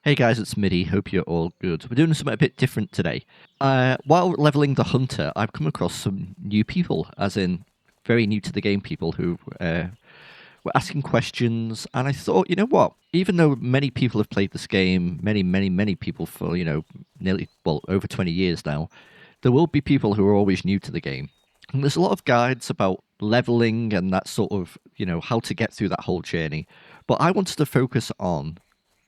Hey guys, it's Midi. Hope you're all good. We're doing something a bit different today. While leveling the hunter, I've come across some new people, as in very new to the game people who were asking questions. And I thought, you know what? Even though many people have played this game, many people for, nearly, well, over 20 years now, there will be people who are always new to the game. And there's a lot of guides about leveling and that sort of, how to get through that whole journey. But I wanted to focus on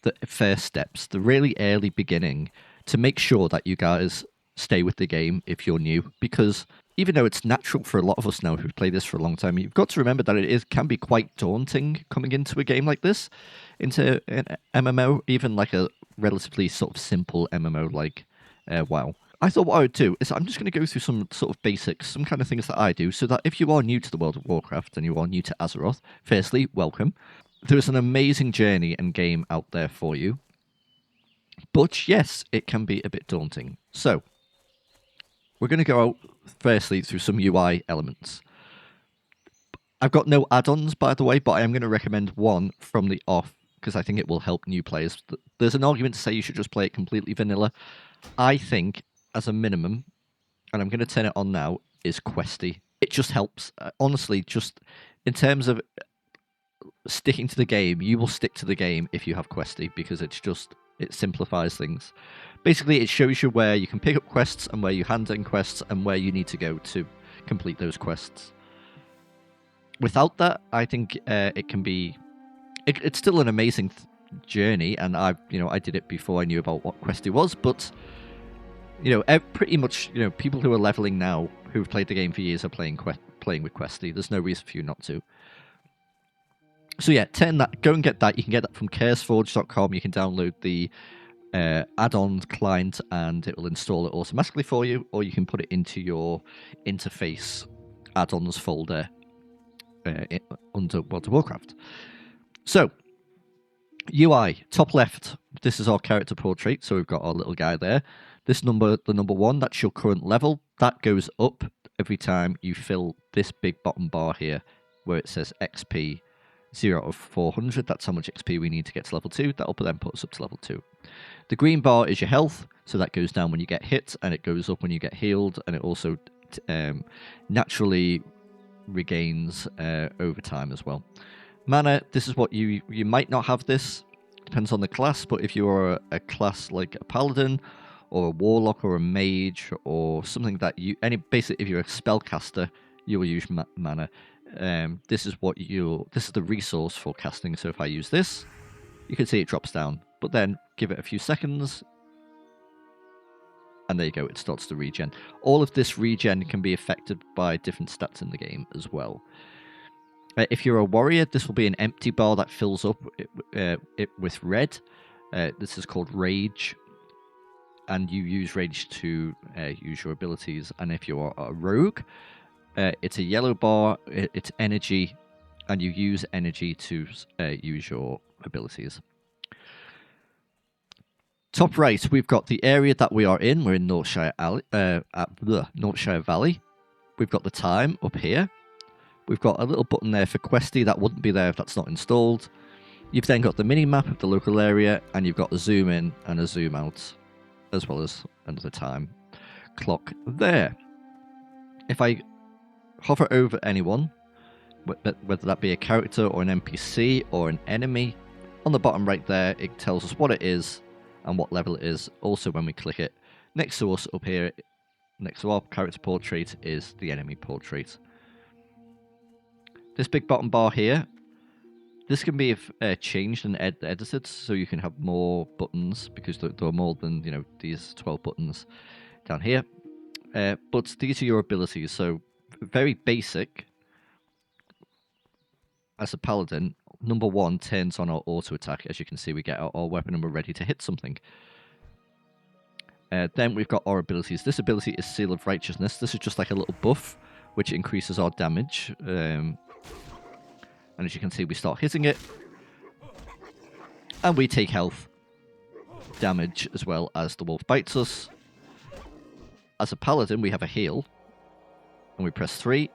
the first steps, the really early beginning, to make sure that you guys stay with the game if you're new. Because even though it's natural for a lot of us now who've played this for a long time, you've got to remember that can be quite daunting coming into a game like this, into an MMO, even like a relatively sort of simple MMO like WoW. I thought what I would do is I'm just going to go through some sort of basics, some kind of things that I do, so that if you are new to the world of Warcraft and you are new to Azeroth, firstly, welcome. There's an amazing journey and game out there for you. But yes, it can be a bit daunting. So, we're going to go out firstly through some UI elements. I've got no add-ons, by the way, but I am going to recommend one from the off because I think it will help new players. There's an argument to say you should just play it completely vanilla. I think, as a minimum, and I'm going to turn it on now, is Questy. It just helps. Honestly, just in terms of sticking to the game, you will stick to the game if you have Questy because it simplifies things. Basically, it shows you where you can pick up quests and where you hand in quests and where you need to go to complete those quests. Without that, I think it can be. It's still an amazing journey, and I did it before I knew about what Questy was. But pretty much people who are leveling now, who've played the game for years, are playing with Questy. There's no reason for you not to. So yeah, go and get that. You can get that from caresforge.com. You can download the add-on client and it will install it automatically for you, or you can put it into your interface add-ons folder under World of Warcraft. So, UI, top left, this is our character portrait, so we've got our little guy there. The number 1, that's your current level. That goes up every time you fill this big bottom bar here where it says XP 0 of 400. That's how much XP we need to get to level 2. That'll then put us up to level 2. The green bar is your health, so that goes down when you get hit, and it goes up when you get healed, and it also naturally regains over time as well. Mana, this is what you might not have this, depends on the class, but if you are a class like a paladin, or a warlock, or a mage, or something that basically if you're a spellcaster, you will use mana. This is the resource for casting. So if I use this, you can see it drops down, but then give it a few seconds and there you go, it starts to regen. All of this regen can be affected by different stats in the game as well. If you're a warrior, this will be an empty bar that fills up with red. This is called rage, and you use rage to use your abilities. And if you are a rogue, it's a yellow bar, it's energy, and you use energy to use your abilities. Top right, we've got the area that we are in. We're in Northshire Valley. We've got the time up here. We've got a little button there for Questy. That wouldn't be there if that's not installed. You've then got the mini-map of the local area, and you've got a zoom in and a zoom out, as well as another time clock there. If I hover over anyone, whether that be a character or an NPC or an enemy, on the bottom right there, it tells us what it is and what level it is. Also, when we click it, next to us up here, next to our character portrait, is the enemy portrait. This big bottom bar here, this can be changed and edited, so you can have more buttons, because there are more than these 12 buttons down here. But these are your abilities, so very basic. As a paladin, number 1 turns on our auto attack. As you can see, we get our weapon and we're ready to hit something. Then we've got our abilities. This ability is Seal of Righteousness. This is just like a little buff, which increases our damage. And as you can see, we start hitting it. And we take health damage as well as the wolf bites us. As a paladin, we have a heal. And we press 3.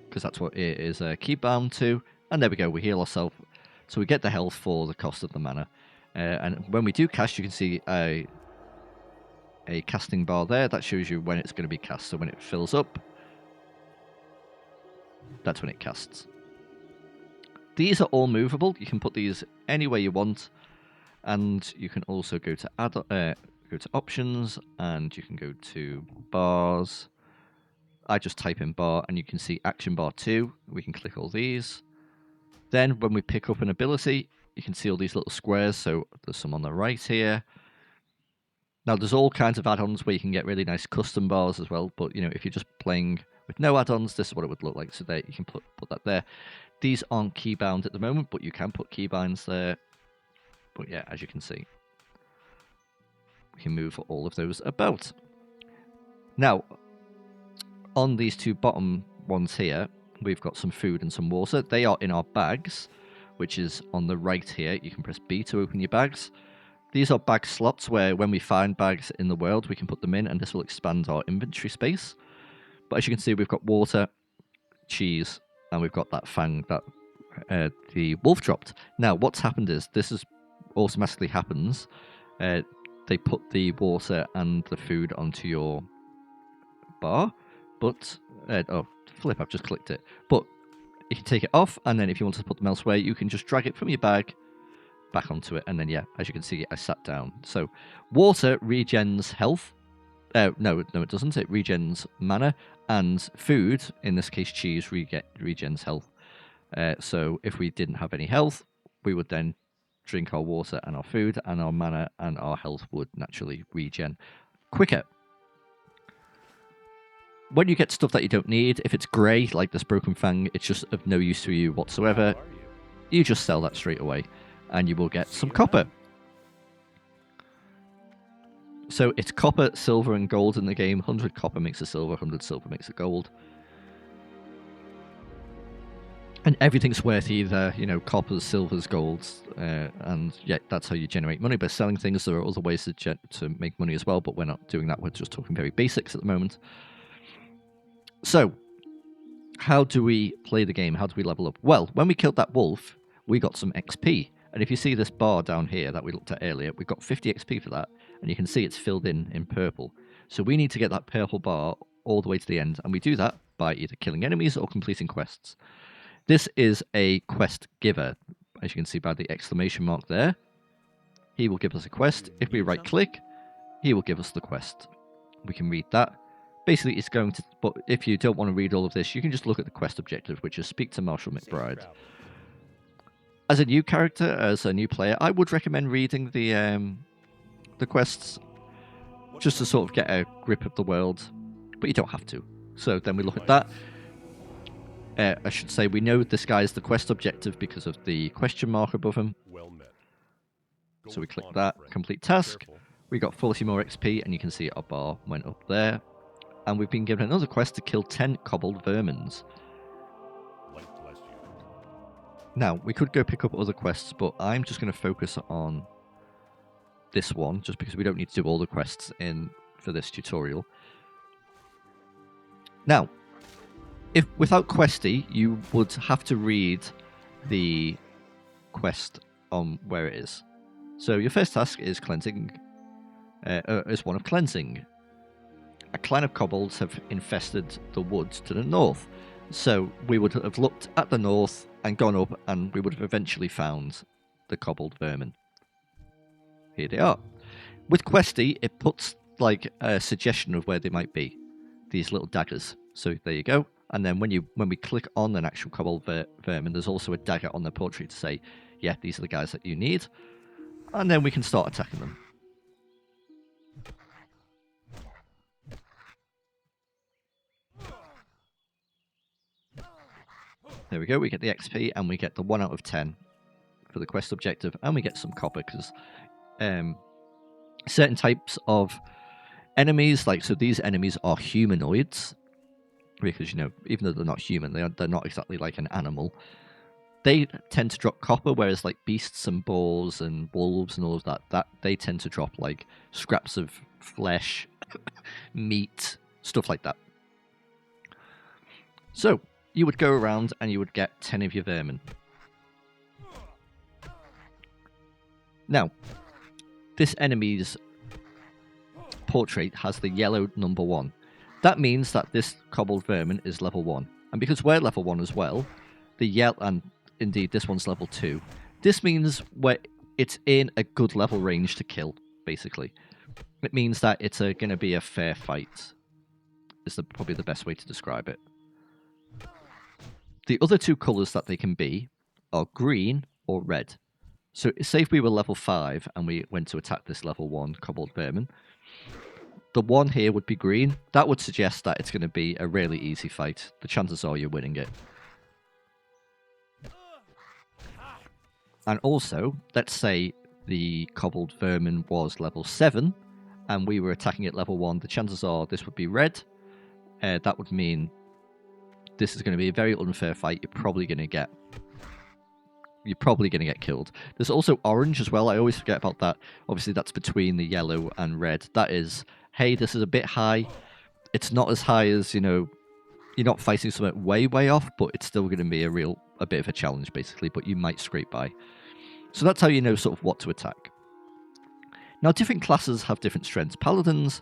Because that's what it is key bound to. And there we go, we heal ourselves. So we get the health for the cost of the mana. And when we do cast, you can see a casting bar there. That shows you when it's going to be cast. So when it fills up, that's when it casts. These are all movable. You can put these anywhere you want, and you can also go to go to options, and you can go to bars. I just type in bar, and you can see action bar 2. We can click all these. Then when we pick up an ability, you can see all these little squares. So there's some on the right here. Now there's all kinds of add-ons where you can get really nice custom bars as well. But if you're just playing with no add-ons, this is what it would look like. So there you can put that there. These aren't keybound at the moment, but you can put keybinds there. But yeah, as you can see, we can move all of those about. Now, on these two bottom ones here, we've got some food and some water. They are in our bags, which is on the right here. You can press B to open your bags. These are bag slots where when we find bags in the world, we can put them in, and this will expand our inventory space. But as you can see, we've got water, cheese, and we've got that fang that the wolf dropped. Now, what's happened is this is automatically happens. They put the water and the food onto your bar, but oh flip, I've just clicked it. But you can take it off, and then if you want to put them elsewhere, you can just drag it from your bag back onto it, and then yeah, as you can see, I sat down. So water regens health. No, it doesn't. It regens mana, and food, in this case cheese, regens health. So if we didn't have any health, we would then drink our water and our food, and our mana and our health would naturally regen quicker. When you get stuff that you don't need, if it's grey, like this broken fang, it's just of no use to you whatsoever, you just sell that straight away, and you will get some copper. So it's copper, silver, and gold in the game. 100 copper makes a silver, 100 silver makes a gold. And everything's worth either, coppers, silvers, golds, and yeah, that's how you generate money. By selling things, there are other ways to make money as well, but we're not doing that. We're just talking very basics at the moment. So, how do we play the game? How do we level up? Well, when we killed that wolf, we got some XP. And if you see this bar down here that we looked at earlier, we got 50 XP for that, and you can see it's filled in purple. So we need to get that purple bar all the way to the end, and we do that by either killing enemies or completing quests. This is a quest giver, as you can see by the exclamation mark there. He will give us a quest. If we right click, he will give us the quest. We can read that. Basically, it's going to, but if you don't want to read all of this, you can just look at the quest objective, which is speak to Marshall McBride. As a new character, as a new player, I would recommend reading the quests just to sort of get a grip of the world, but you don't have to. So then we look at that. I should say we know this guy is the quest objective because of the question mark above him. So we click that, complete task. We got 40 more XP, and you can see our bar went up there. And we've been given another quest to kill 10 cobbled vermins. Now, we could go pick up other quests, but I'm just going to focus on this one, just because we don't need to do all the quests for this tutorial. Now, if without Questy, you would have to read the quest on where it is. So your first task is cleansing, is one of cleansing. A clan of kobolds have infested the woods to the north. So we would have looked at the north and gone up, and we would have eventually found the kobold vermin. Here they are. With Questy, it puts like a suggestion of where they might be. These little daggers. So there you go. And then when we click on an actual kobold vermin, there's also a dagger on the portrait to say, yeah, these are the guys that you need. And then we can start attacking them. There we go, we get the XP, and we get the 1 out of 10 for the quest objective, and we get some copper, because certain types of enemies, so these enemies are humanoids, because, even though they're not human, they're not exactly like an animal. They tend to drop copper, whereas like beasts and boars and wolves and all of that they tend to drop like scraps of flesh, meat, stuff like that. So you would go around and you would get 10 of your vermin. Now, this enemy's portrait has the yellow number 1. That means that this Kobold Vermin is level 1. And because we're level 1 as well, and indeed this one's level 2, this means it's in a good level range to kill, basically. It means that it's going to be a fair fight, is probably the best way to describe it. The other 2 colours that they can be are green or red. So say if we were level 5 and we went to attack this level 1 Kobold Vermin, the 1 here would be green. That would suggest that it's going to be a really easy fight. The chances are you're winning it. And also, let's say the Kobold Vermin was level 7 and we were attacking at level 1. The chances are this would be red. That would mean this is going to be a very unfair fight. You're probably going to get killed. There's also orange as well. I always forget about that. Obviously, that's between the yellow and red. That is, hey, this is a bit high. It's not as high as, you're not fighting something way, way off, but it's still going to be a bit of a challenge, basically, but you might scrape by. So that's how you know sort of what to attack. Now, different classes have different strengths. Paladins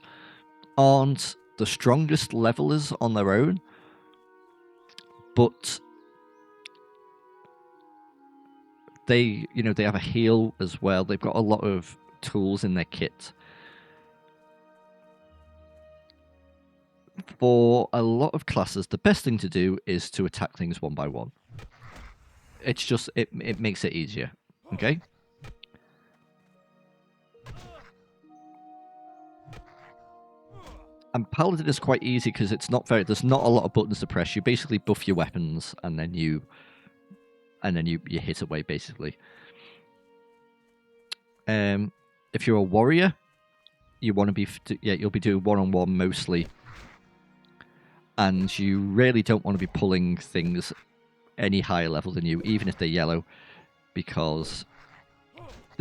aren't the strongest levelers on their own, but they have a heal as well. They've got a lot of tools in their kit. For a lot of classes, the best thing to do is to attack things one by one. It's just, it makes it easier, okay? And Paladin is quite easy because there's not a lot of buttons to press. You basically buff your weapons and then you hit away, basically. If you're a warrior, you'll be doing one-on-one mostly. And you really don't want to be pulling things any higher level than you, even if they're yellow, because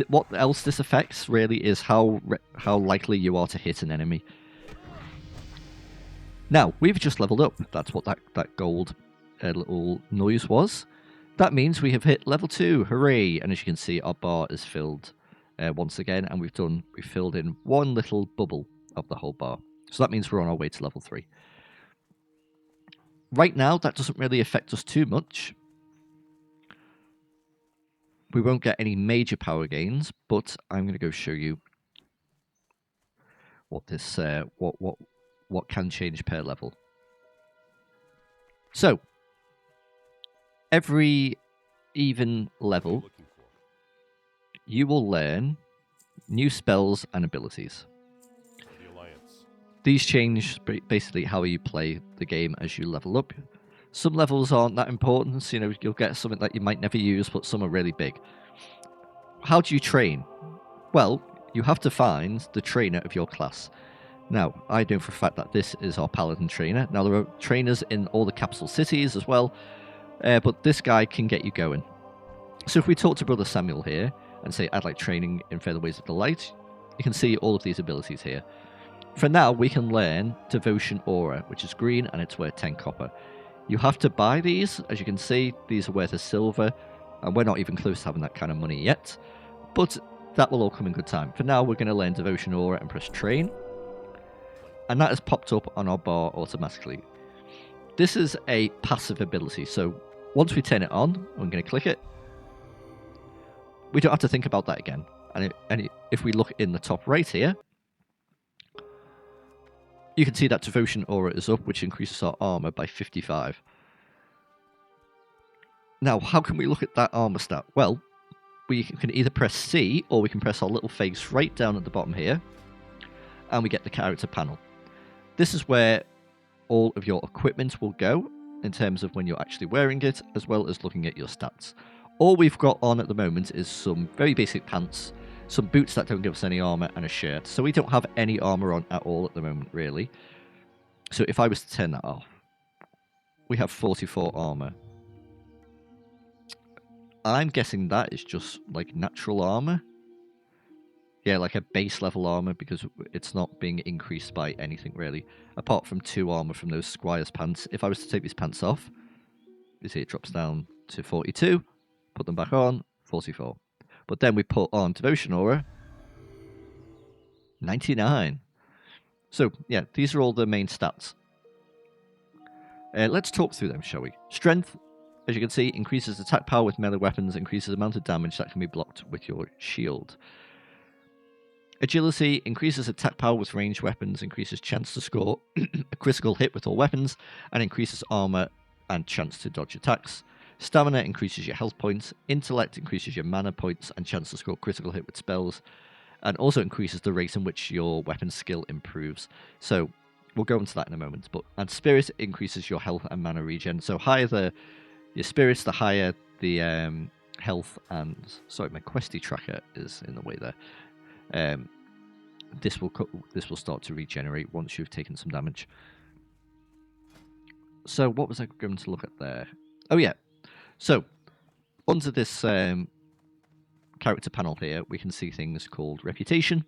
what else this affects really is how likely you are to hit an enemy. Now, we've just leveled up. That's what that gold little noise was. That means we have hit level 2. Hooray! And as you can see, our bar is filled once again, and we've filled in one little bubble of the whole bar. So that means we're on our way to level 3. Right now, that doesn't really affect us too much. We won't get any major power gains, but I'm going to go show you what this what can change per level. So, every even level, you will learn new spells and abilities. These change basically how you play the game as you level up. Some levels aren't that important, so, you'll get something that you might never use, but some are really big. How do you train? Well, you have to find the trainer of your class. Now, I know for a fact that this is our Paladin trainer. Now, there are trainers in all the capital cities as well, but this guy can get you going. So if we talk to Brother Samuel here and say, I'd like training in Further Ways of the Light, you can see all of these abilities here. For now, we can learn Devotion Aura, which is green and it's worth 10 copper. You have to buy these. As you can see, these are worth a silver, and we're not even close to having that kind of money yet, but that will all come in good time. For now, we're going to learn Devotion Aura and press Train, and that has popped up on our bar automatically. This is a passive ability, so once we turn it on, I'm going to click it. We don't have to think about that again. And if we look in the top right here, you can see that Devotion Aura is up, which increases our armor by 55. Now, how can we look at that armor stat? Well, we can either press C, or we can press our little face right down at the bottom here, and we get the character panel. This is where all of your equipment will go, in terms of when you're actually wearing it, as well as looking at your stats. All we've got on at the moment is some very basic pants, some boots that don't give us any armor, and a shirt. So we don't have any armor on at all at the moment, really. So if I was to turn that off, we have 44 armor. I'm guessing that is just like natural armor. Yeah, like a base level armor, because it's not being increased by anything really, apart from 2 armor from those Squire's pants. If I was to take these pants off, you see it drops down to 42, put them back on, 44. But then we put on Devotion Aura, 99. So, yeah, these are all the main stats. Let's talk through them, shall we? Strength, as you can see, increases attack power with melee weapons, increases the amount of damage that can be blocked with your shield. Agility increases attack power with ranged weapons, increases chance to score a critical hit with all weapons, and increases armor and chance to dodge attacks. Stamina increases your health points. Intellect increases your mana points and chance to score critical hit with spells, and also increases the rate in which your weapon skill improves. So we'll go into that in a moment. And spirit increases your health and mana regen. So higher your spirits, the higher the health and... Sorry, my questy tracker is in the way there. This will start to regenerate once you've taken some damage. So what was I going to look at there? Oh yeah. So under this character panel here, we can see things called Reputation.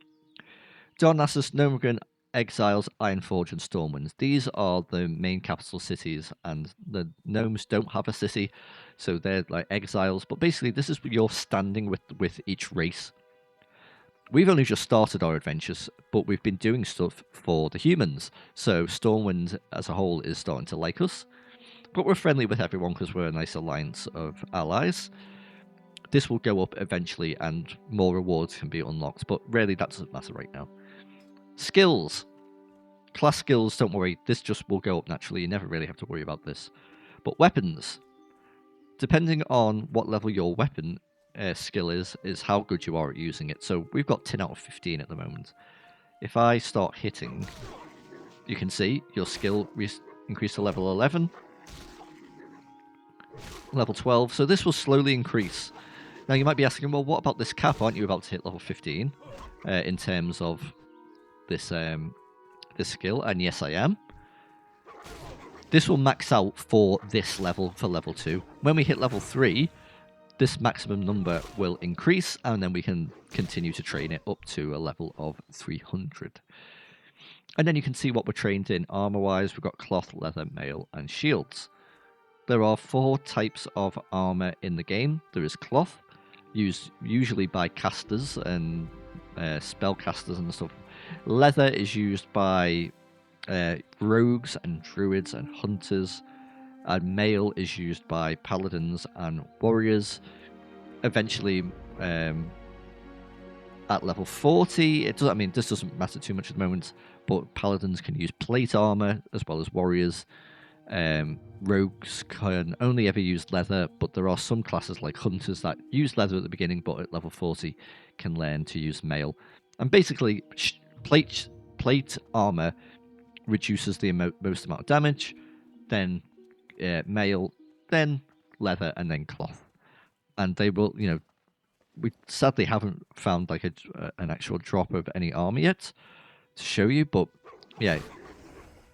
Darnassus, Gnomeregan, Exiles, Ironforge, and Stormwind. These are the main capital cities, and the gnomes don't have a city, so they're like exiles. But basically, this is your standing with each race. We've only just started our adventures, but we've been doing stuff for the humans. So Stormwind as a whole is starting to like us, but we're friendly with everyone because we're a nice alliance of allies. This will go up eventually, and more rewards can be unlocked, but really that doesn't matter right now. Skills. Class skills, don't worry, this just will go up naturally. You never really have to worry about this. But weapons. Depending on what level your weapon skill is how good you are at using it. So we've got 10 out of 15 at the moment. If I start hitting, you can see your skill increase to level 11. Level 12. So this will slowly increase. Now you might be asking, well, what about this cap? Aren't you about to hit level 15 in terms of this this skill? And yes, I am. This will max out for this level, for level 2. When we hit level 3, this maximum number will increase, and then we can continue to train it up to a level of 300. And then you can see what we're trained in. Armor-wise, we've got cloth, leather, mail, and shields. There are 4 types of armor in the game. There is cloth, used usually by casters and spellcasters and stuff. Leather is used by rogues and druids and hunters, and mail is used by paladins and warriors. Eventually, at level 40, it doesn't. I mean, this doesn't matter too much at the moment, but paladins can use plate armor as well as warriors. Rogues can only ever use leather, but there are some classes like hunters that use leather at the beginning, but at level 40 can learn to use mail. And basically, plate armor reduces the most amount of damage, then mail, then leather, and then cloth. And they will, we sadly haven't found like an actual drop of any armor yet to show you, but yeah,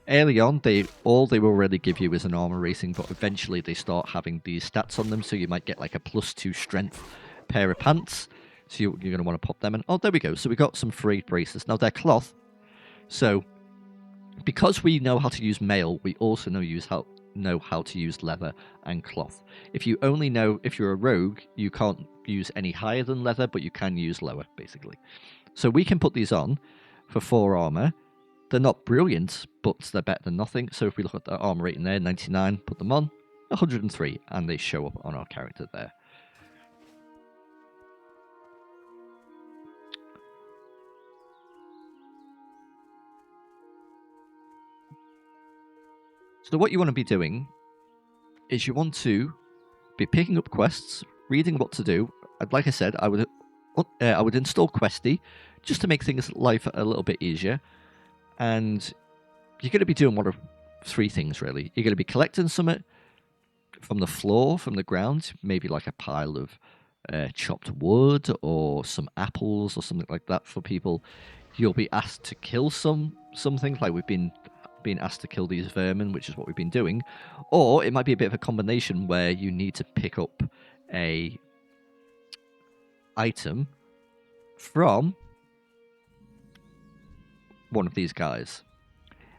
early on they will really give you is an armor rating, but eventually they start having these stats on them, so you might get like a +2 strength pair of pants, so you're going to want to pop them in. Oh, there we go. So we got some frayed bracelets. Now they're cloth, so because we know how to use mail, we also know how to use leather and cloth. If you're a rogue, you can't use any higher than leather, but you can use lower, basically. So we can put these on for 4 armor. They're not brilliant, but they're better than nothing. So if we look at the armor rating there, 99, put them on, 103, and they show up on our character there. So what you want to be doing is you want to be picking up quests, reading what to do. And like I said, I would install Questy just to make life a little bit easier. And you're going to be doing one of 3 things, really. You're going to be collecting something from the floor, from the ground, maybe like a pile of chopped wood or some apples or something like that for people. You'll be asked to kill something, like we've been asked to kill these vermin, which is what we've been doing. Or it might be a bit of a combination where you need to pick up a item from one of these guys.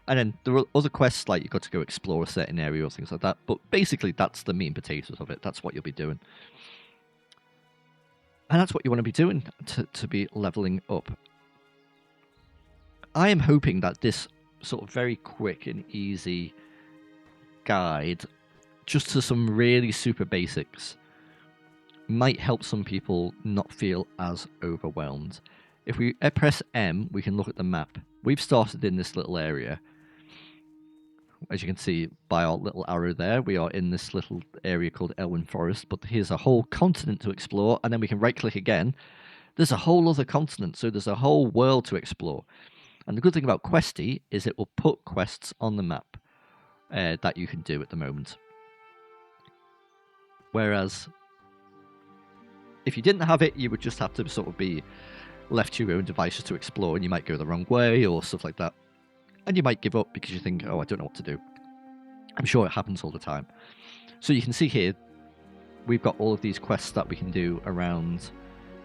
And then there are other quests, like you've got to go explore a certain area or things like that. But basically, that's the meat and potatoes of it. That's what you'll be doing. And that's what you want to be doing to be leveling up. I am hoping that this sort of very quick and easy guide just to some really super basics might help some people not feel as overwhelmed. If we press M, we can look at the map. We've started in this little area. As you can see by our little arrow there, we are in this little area called Elwyn Forest, but here's a whole continent to explore, and then we can right-click again. There's a whole other continent, so there's a whole world to explore. And the good thing about Questy is it will put quests on the map that you can do at the moment. Whereas if you didn't have it, you would just have to sort of be left to your own devices to explore, and you might go the wrong way or stuff like that. And you might give up because you think, oh, I don't know what to do. I'm sure it happens all the time. So you can see here, we've got all of these quests that we can do around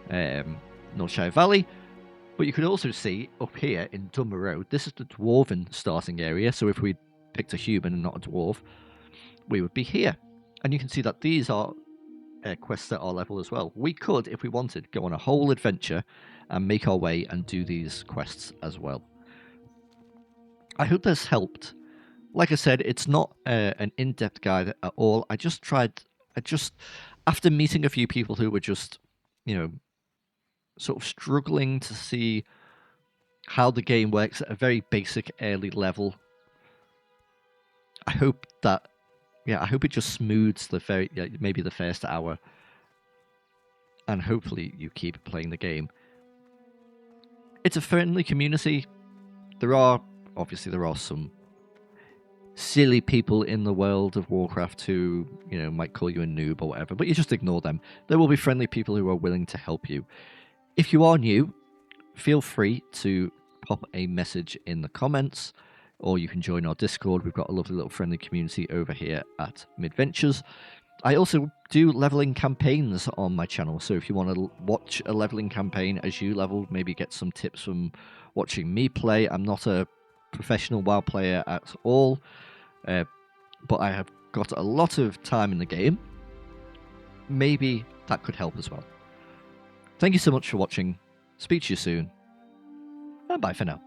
Northshire Valley. But you could also see up here in Dunmer Road, this is the Dwarven starting area. So if we picked a human and not a dwarf, we would be here. And you can see that these are quests at our level as well. We could, if we wanted, go on a whole adventure and make our way and do these quests as well. I hope this helped. Like I said, it's not an in-depth guide at all. I just after meeting a few people who were just, sort of struggling to see how the game works at a very basic early level. I hope it just smooths maybe the first hour, and hopefully you keep playing the game. It's a friendly community. There are some silly people in the world of Warcraft who, might call you a noob or whatever, but you just ignore them. There will be friendly people who are willing to help you. If you are new, feel free to pop a message in the comments, or you can join our Discord. We've got a lovely little friendly community over here at Midventures. I also do leveling campaigns on my channel, so if you want to watch a leveling campaign as you level, maybe get some tips from watching me play. I'm not a professional WoW player at all, but I have got a lot of time in the game. Maybe that could help as well. Thank you so much for watching. Speak to you soon, and bye for now.